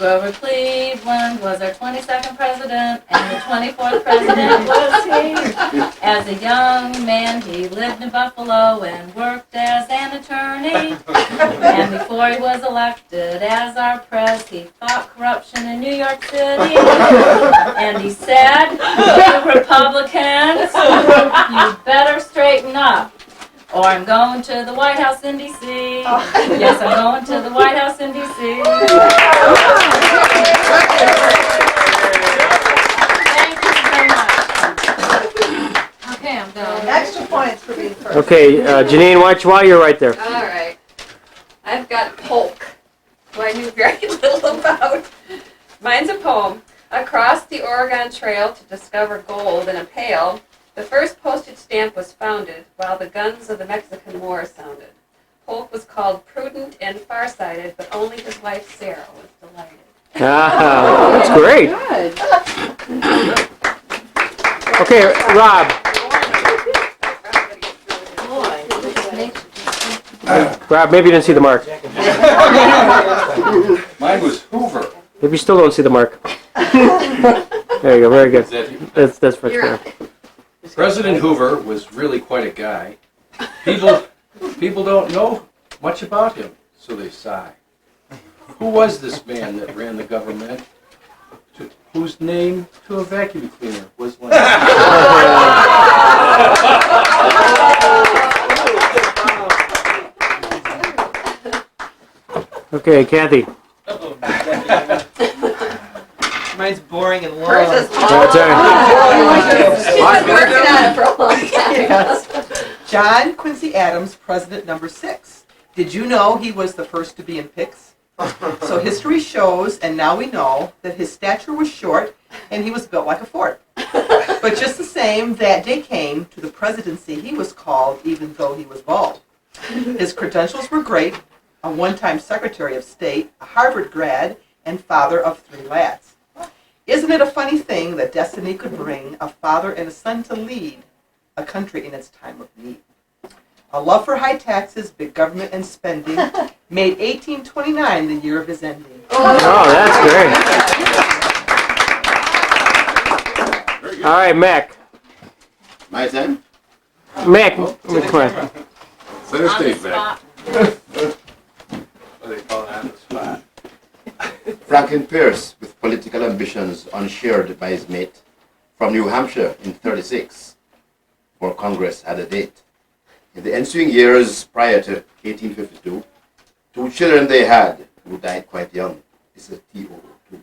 Grover Cleveland was our 22nd president, and the 24th president was he. As a young man, he lived in Buffalo and worked as an attorney. And before he was elected as our pres, he fought corruption in New York City. And he said, "You Republicans, you better straighten up, or I'm going to the White House in D.C. Yes, I'm going to the White House in D.C. Thank you very much. Okay, I'm done. Extra points for being first. Okay, Janine, watch while you're right there. All right. I've got Polk, who I knew very little about. Mine's a poem. Across the Oregon Trail to discover gold in a pail, the first postage stamp was founded while the guns of the Mexican War sounded. Polk was called prudent and farsighted, but only his wife Sarah was delighted. Ah, that's great. Okay, Rob. Rob, maybe you didn't see the mark. Mine was Hoover. Maybe you still don't see the mark. There you go, very good. That's much better. President Hoover was really quite a guy. People don't know much about him, so they sigh. Who was this man that ran the government, whose name to a vacuum cleaner was linked? Okay, Kathy. Mine's boring and long. That's I've been working on it for a long time. Yes. John Quincy Adams, President number 6. Did you know he was the first to be in pics? So history shows, and now we know, that his stature was short and he was built like a fort. But just the same, that day came to the presidency he was called, even though he was bald. His credentials were great: a one-time Secretary of State, a Harvard grad, and father of 3 lads. Isn't it a funny thing that destiny could bring a father and a son to lead a country in its time of need? A love for high taxes, big government, and spending made 1829 the year of his ending. Oh, that's great. All right, Mac. My turn? Mac, come on. Center stage, Mac. What do they call it, on the spot? Franklin Pierce, with political ambitions unshared by his mate, from New Hampshire in 36, for Congress had a date. In the ensuing years prior to 1852, 2 children they had who died quite young. This is TOO2.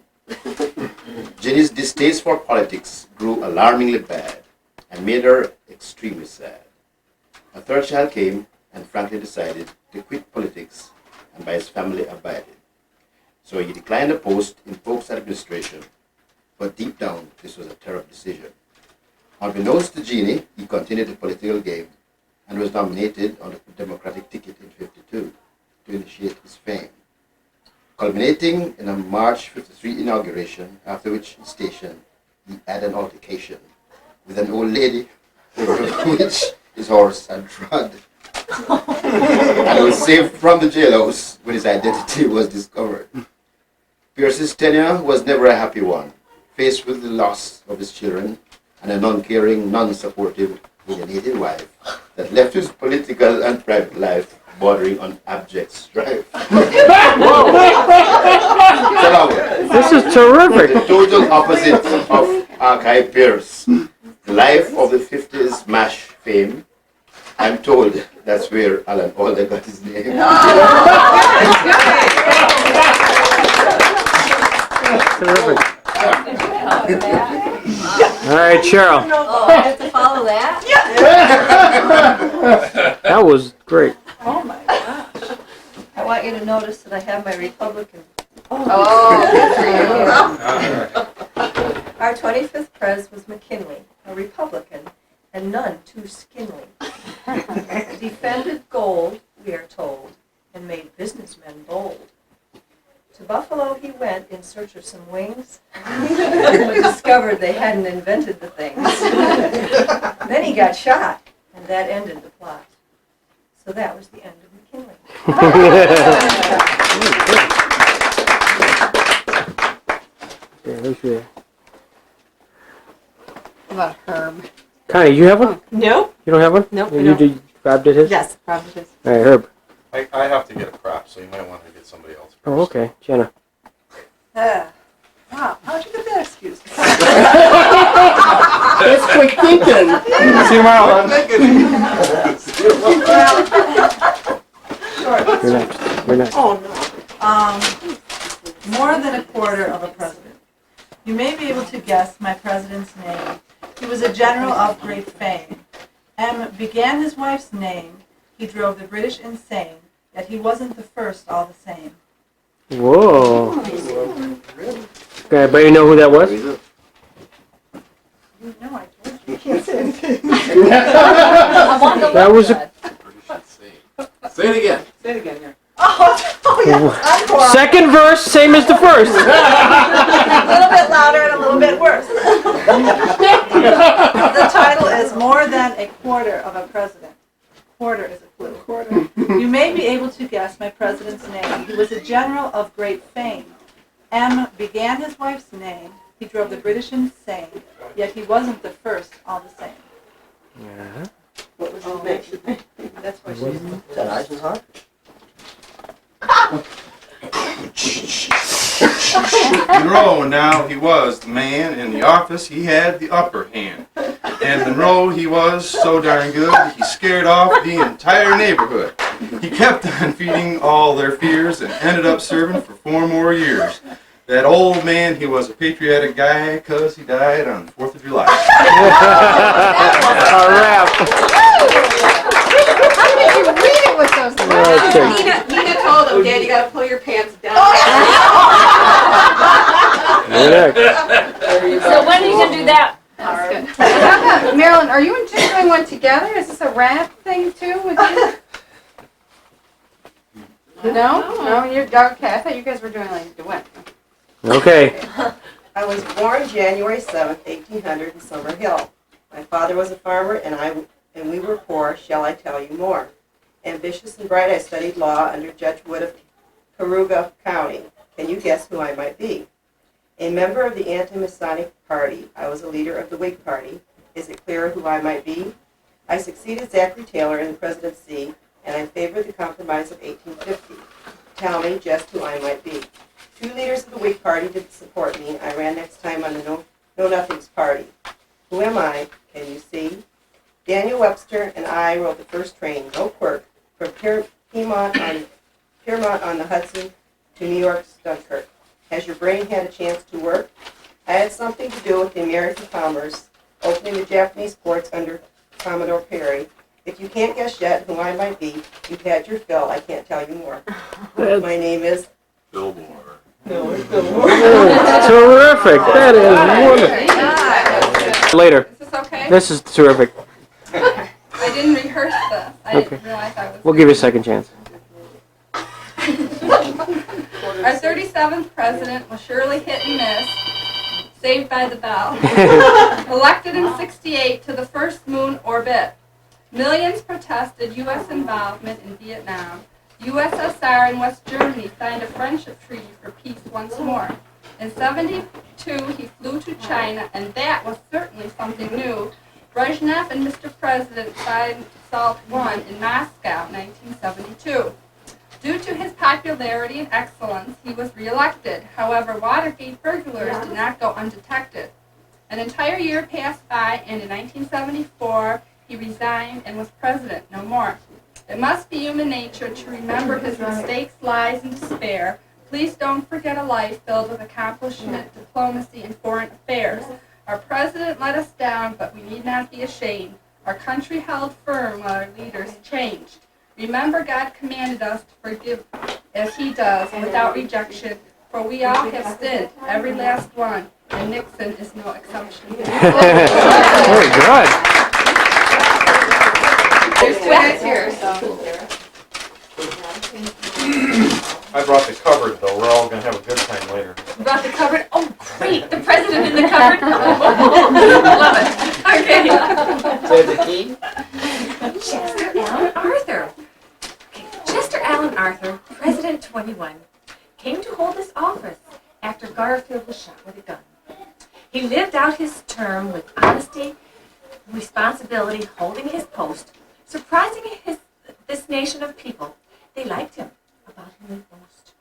Jenny's distaste for politics grew alarmingly bad and made her extremely sad. A 3rd child came, and Franklin decided to quit politics and by his family abided. So he declined a post in Polk's administration, but deep down this was a terrible decision. Unbeknownst to Jeannie, he continued the political game and was nominated on the Democratic ticket in 52 to initiate his fame, culminating in a March 53 inauguration, after which station he had an altercation with an old lady over which his horse had trod, and was saved from the jailhouse when his identity was discovered. Pierce's tenure was never a happy one, faced with the loss of his children and an uncaring, non-supportive, alienated wife that left his political and private life bordering on abject strife. This is terrific. The total opposite of Archive Pierce, the life of the 50s MASH fame. I'm told that's where Alan Alda got his name. Terrific. All right, Cheryl. Oh, I have to follow that? That was great. Oh my gosh. I want you to notice that I have my Republican. Oh, Our 25th pres was McKinley, a Republican, and none too skinny. Defended gold, we are told, and made businessmen bold. To Buffalo he went in search of some wings, but discovered they hadn't invented the things. Then he got shot, and that ended the plot. So that was the end of McKinley. Connie, you have one? Nope. You don't have one? Nope, I You don't. did, Rob did his? Yes, probably is. All right, Herb. I have to get a crop, so you might want to get somebody else first. Oh, okay. Jenna. Wow, how'd you get that excuse? That's quick thinking. See you tomorrow, You're next. You're next. Oh, no. More than a quarter of a president. You may be able to guess my president's name. He was a general of great fame. M began his wife's name. He drove the British insane, yet he wasn't the first all the same. Whoa. Okay, everybody know who that was? No, I told you. You can't say anything. I want the That was a Say it again. Say it again, yeah. Oh yeah, encore. second verse, same as the first. A little bit louder and a little bit worse. The title is More Than a Quarter of a President. Quarter is a clue. Quarter. You may be able to guess my president's name. He was a general of great fame. M began his wife's name. He drove the British insane, yet he wasn't the first all the same. Yeah. What was his name? That's why she's Monroe, now he was the man in the office, he had the upper hand. And Monroe, he was so darn good, he scared off the entire neighborhood. He kept on feeding all their fears and ended up serving for 4 more years. That old man, he was a patriotic guy, 'cause he died on the 4th of July. A wrap. How did you read it with those words? Okay. Nina told him, Dad, you gotta pull your pants down. You're next. So when are you gonna do that? That's good. How about, Marilyn, are you and Jim doing one together? Is this a rap thing too with you? No? No, you're, okay, I thought you guys were doing like a duet. Okay. I was born January 7th, 1800 in Summer Hill. My father was a farmer and we were poor, shall I tell you more. Ambitious and bright, I studied law under Judge Wood of Caruga County. Can you guess who I might be? A member of the anti-Masonic Party, I was a leader of the Whig Party. Is it clear who I might be? I succeeded Zachary Taylor in the presidency, and I favored the compromise of 1850. Tell me just who I might be. 2 leaders of the Whig Party didn't support me. I ran next time on the Know Nothings Party. Who am I? Can you see? Daniel Webster and I rode the first train, no quirk, from Piermont on the Hudson to New York's Dunkirk. Has your brain had a chance to work? I had something to do with the American commerce, opening the Japanese ports under Commodore Perry. If you can't guess yet who I might be, you've had your fill. I can't tell you more. My name is Fillmore. No, it's Fillmore. Terrific. That is wonderful. Later. Is this okay? This is terrific. I didn't rehearse this. I Okay. didn't realize I was. We'll give you a second chance. Our 37th president was surely hit and miss, saved by the bell. Elected in '68 to the first moon orbit. Millions protested U.S. involvement in Vietnam. USSR and West Germany signed a friendship treaty for peace once more. In '72, he flew to China, and that was certainly something new. Brezhnev and Mr. President signed SALT I in Moscow, 1972. Due to his popularity and excellence, he was reelected. However, Watergate burglars did not go undetected. An entire year passed by, and in 1974, he resigned and was president no more. It must be human nature to remember his mistakes, lies, and despair. Please don't forget a life filled with accomplishment, diplomacy, and foreign affairs. Our president let us down, but we need not be ashamed. Our country held firm while our leaders changed. Remember, God commanded us to forgive as he does, without rejection, for we all have sinned, every last one, and Nixon is no exception. Very good. There's 2 guys here, so. I brought the cupboard, though. We're all going to have a good time later. Brought the cupboard. Oh, great! The president in the cupboard. Love it. Okay. Chester Allen Arthur. Okay, Chester Allen Arthur, President 21, came to hold this office after Garfield was shot with a gun. He lived out his term with honesty, responsibility holding his post, surprising this nation of people. They liked him, about whom they boast.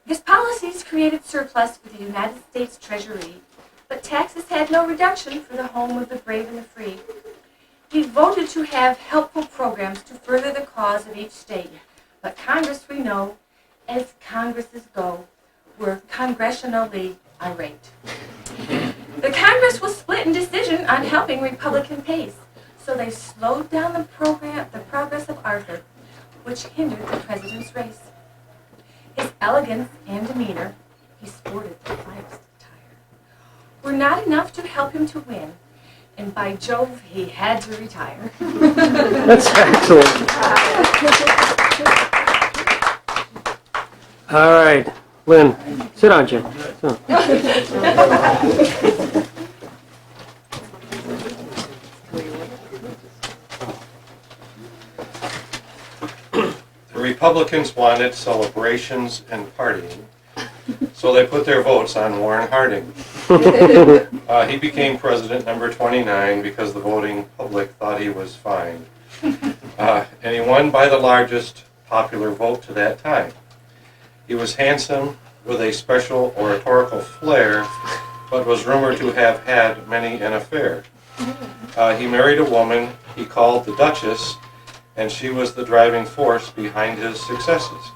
His policies created surplus for the United States Treasury, but taxes had no reduction for the home of the brave and the free. He voted to have helpful programs to further the cause of each state, but Congress, we know, as Congresses go, were congressionally irate. The Congress was split in decision on helping Republican pace, so they slowed down the progress of Arthur, which hindered the president's race. His elegance and demeanor, he sported the finest attire, were not enough to help him to win, and by Jove, he had to retire. That's excellent. All right, Lynn, sit down, Jim. So. The Republicans wanted celebrations and partying, so they put their votes on Warren Harding. He became president number 29 because the voting public thought he was fine. And he won by the largest popular vote to that time. He was handsome with a special oratorical flair, but was rumored to have had many an affair. He married a woman he called the Duchess, and she was the driving force behind his successes.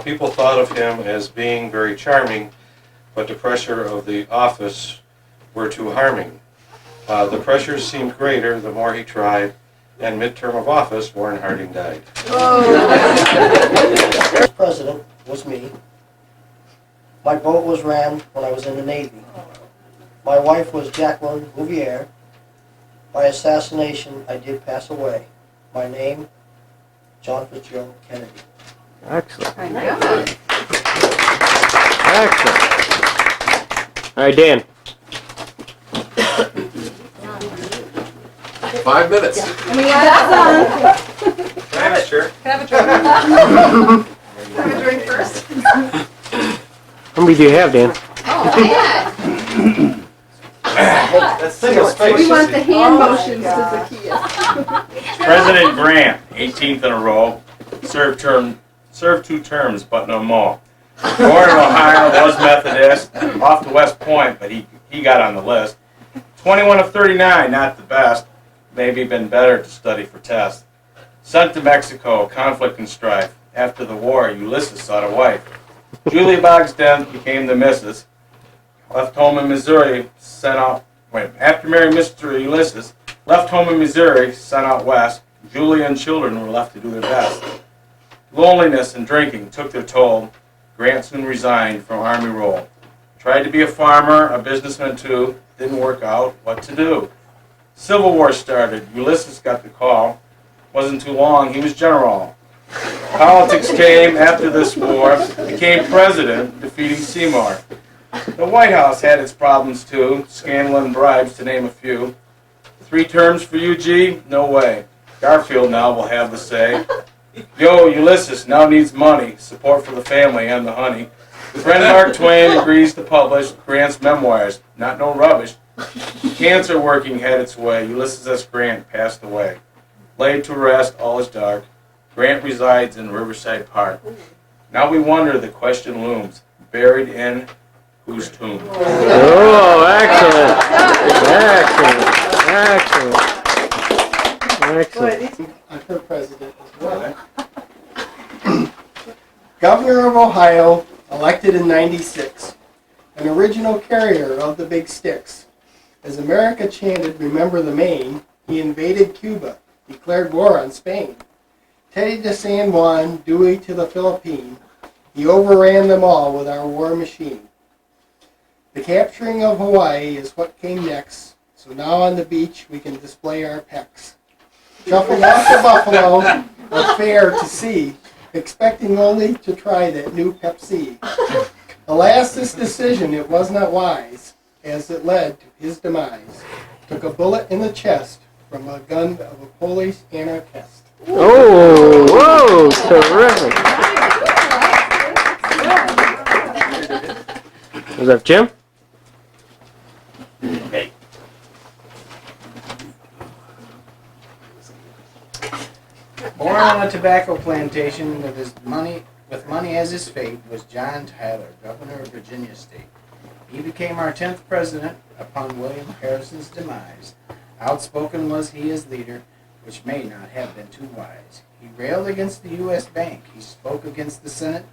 People thought of him as being very charming, but the pressure of the office were too harming. The pressures seemed greater the more he tried, and midterm of office, Warren Harding died. First president was me. My boat was ran when I was in the Navy. My wife was Jacqueline Bouvier. By assassination, I did pass away. My name, John Fitzgerald Kennedy. Excellent. Excellent. All right, Dan. 5 minutes. And we got that done. Can I have a shirt? Can I have a drink? Can I have a drink first? How many do you have, Dan? Oh, man. That's single space. We want the hand motions to Zacchaeus. President Grant, 18th in a row, served 2 terms, but no more. Born in Ohio, was Methodist, off to West Point, but he got on the list. 21 of 39, not the best. Maybe been better to study for tests. Sent to Mexico, conflict and strife. After the war, Ulysses sought a wife. Julia Bogsden became the missus. Left home in Missouri, after marrying Mr. Ulysses, left home in Missouri, sent out west. Julia and children were left to do their best. Loneliness and drinking took their toll. Grant soon resigned from Army roll. Tried to be a farmer, a businessman too. Didn't work out. What to do? Civil War started. Ulysses got the call. Wasn't too long. He was general. Politics came after this war. Became president, defeating Seymour. The White House had its problems too. Scandal and bribes, to name a few. 3 terms for UG? No way. Garfield now will have the say. Yo, Ulysses now needs money. Support for the family and the honey. Friend Mark Twain agrees to publish Grant's memoirs. Not no rubbish. Cancer working had its way. Ulysses S. Grant passed away. Laid to rest, all is dark. Grant resides in Riverside Park. Now we wonder, the question looms. Buried in whose tomb? Oh, excellent. Excellent. Excellent. I'm her president as well. Governor of Ohio, elected in '96, an original carrier of the big sticks. As America chanted, "Remember the Maine," he invaded Cuba, declared war on Spain. Teddy to San Juan, Dewey to the Philippines, he overran them all with our war machine. The capturing of Hawaii is what came next, so now on the beach we can display our pecs. Shuffled off to Buffalo, a fair to see, expecting only to try that new Pepsi. Alas, this decision, it was not wise, as it led to his demise. Took a bullet in the chest from a gun of a Polish anarchist. Oh, whoa, terrific. Was that Jim? Okay. on a tobacco plantation with money as his fate was John Tyler, governor of Virginia State. He became our 10th president upon William Harrison's demise. Outspoken was he as leader, which may not have been too wise. He railed against the U.S. Bank. He spoke against the Senate.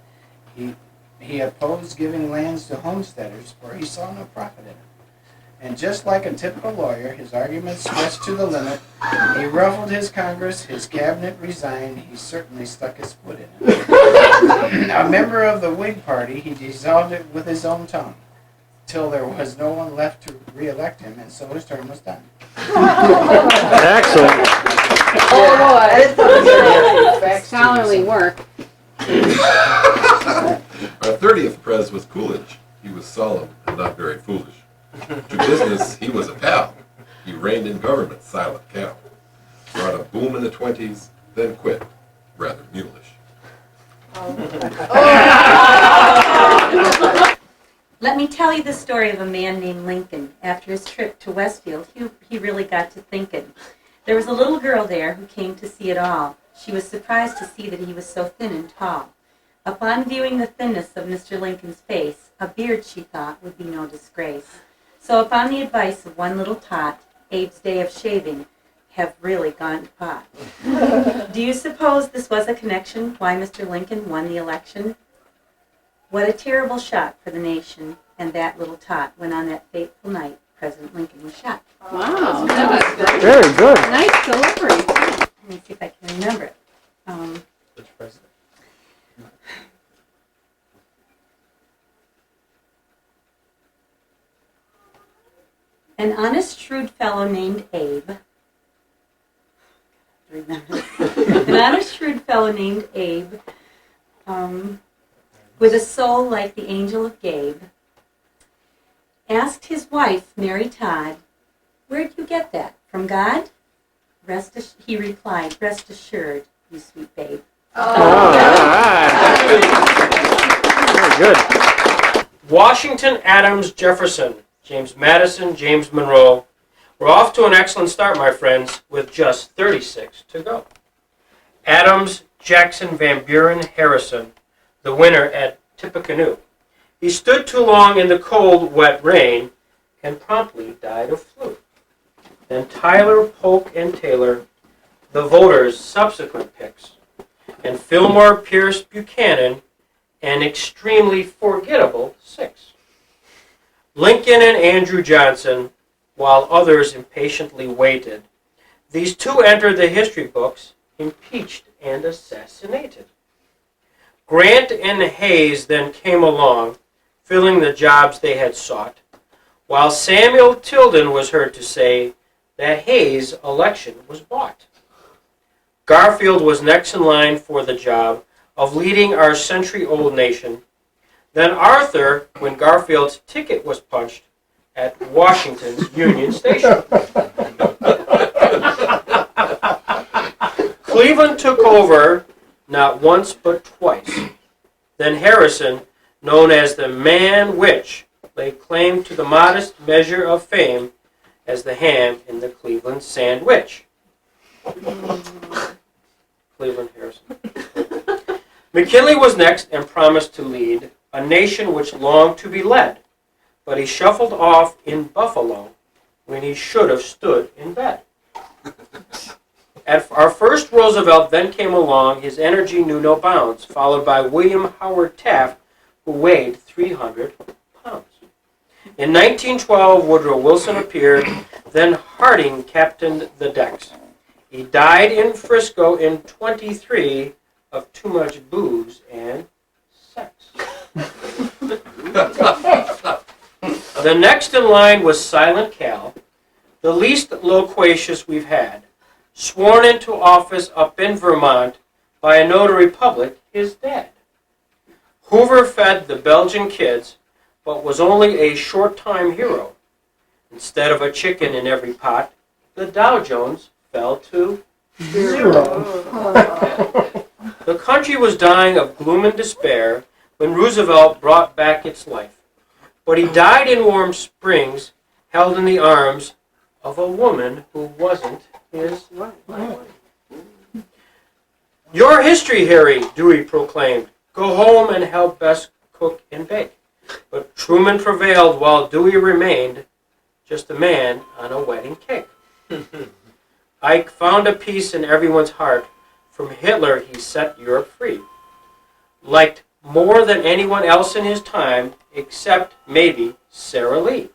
He opposed giving lands to homesteaders, for he saw no profit in it. And just like a typical lawyer, his arguments stretched to the limit. He ruffled his Congress, his cabinet resigned, he certainly stuck his foot in it. A member of the Whig Party, he dissolved it with his own tongue, till there was no one left to re-elect him, and so his term was done. Excellent. Oh boy. Scholarly work. Our 30th prez was Coolidge. He was solemn and not very foolish. To business, he was a pal. He reigned in government, silent Cal. Brought a boom in the 20s, then quit, rather mulish. Let me tell you the story of a man named Lincoln. After his trip to Westfield, he really got to thinking. There was a little girl there who came to see it all. She was surprised to see that he was so thin and tall. Upon viewing the thinness of Mr. Lincoln's face, a beard, she thought, would be no disgrace. So upon the advice of one little tot, Abe's day of shaving have really gone to pot. Do you suppose this was a connection why Mr. Lincoln won the election? What a terrible shock for the nation and that little tot when on that fateful night President Lincoln was shot. Wow. Very good. Nice delivery. Let me see if I can remember it. Which president? An honest, shrewd fellow named Abe. Remember. An honest, shrewd fellow named Abe, with a soul like the angel of Gabe, asked his wife, Mary Todd, "Where'd you get that? From God?" He replied, "Rest assured, you sweet babe." All right. Very good. Washington, Adams, Jefferson, James Madison, James Monroe. We're off to an excellent start, my friends, with just 36 to go. Adams, Jackson, Van Buren, Harrison, the winner at Tippecanoe. He stood too long in the cold, wet rain and promptly died of flu. Then Tyler, Polk, and Taylor, the voters' subsequent picks. And Fillmore, Pierce, Buchanan, an extremely forgettable 6. Lincoln and Andrew Johnson, while others impatiently waited. These two entered the history books, impeached and assassinated. Grant and Hayes then came along, filling the jobs they had sought, while Samuel Tilden was heard to say that Hayes' election was bought. Garfield was next in line for the job of leading our century-old nation. Then Arthur, when Garfield's ticket was punched at Washington's Union Station. Cleveland took over not once but twice. Then Harrison, known as the man which laid claim to the modest measure of fame as the ham in the Cleveland sandwich. Cleveland Harrison. McKinley was next and promised to lead a nation which longed to be led, but he shuffled off in Buffalo when he should have stood in bed. At our first Roosevelt then came along, his energy knew no bounds, followed by William Howard Taft, who weighed 300 pounds. In 1912, Woodrow Wilson appeared, then Harding captained the decks. He died in Frisco in 23 of too much booze and sex. The next in line was Silent Cal, the least loquacious we've had, sworn into office up in Vermont by a notary public, his dad. Hoover fed the Belgian kids, but was only a short-time hero. Instead of a chicken in every pot, the Dow Jones fell to 0. The country was dying of gloom and despair when Roosevelt brought back its life. But he died in Warm Springs, held in the arms of a woman who wasn't his wife. Your history, Harry, Dewey proclaimed. Go home and help Bess cook and bake. But Truman prevailed while Dewey remained just a man on a wedding cake. Ike found a peace in everyone's heart. From Hitler, he set Europe free. Liked more than anyone else in his time, except maybe Sarah Lee.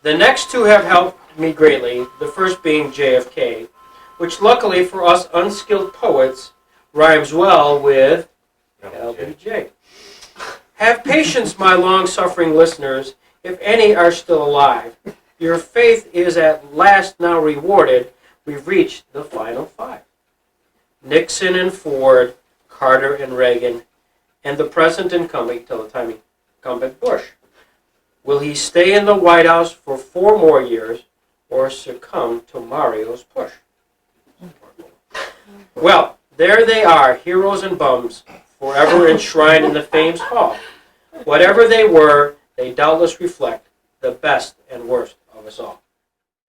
The next two have helped me greatly, the first being JFK, which luckily for us unskilled poets rhymes well with LBJ. Have patience, my long-suffering listeners, if any are still alive. Your faith is at last now rewarded. We've reached the final five. Nixon and Ford, Carter and Reagan, and the present incumbent, till the time incumbent Bush. Will he stay in the White House for 4 more years or succumb to Mario's push? Well, there they are, heroes and bums, forever enshrined in the fame's hall. Whatever they were, they doubtless reflect the best and worst of us all.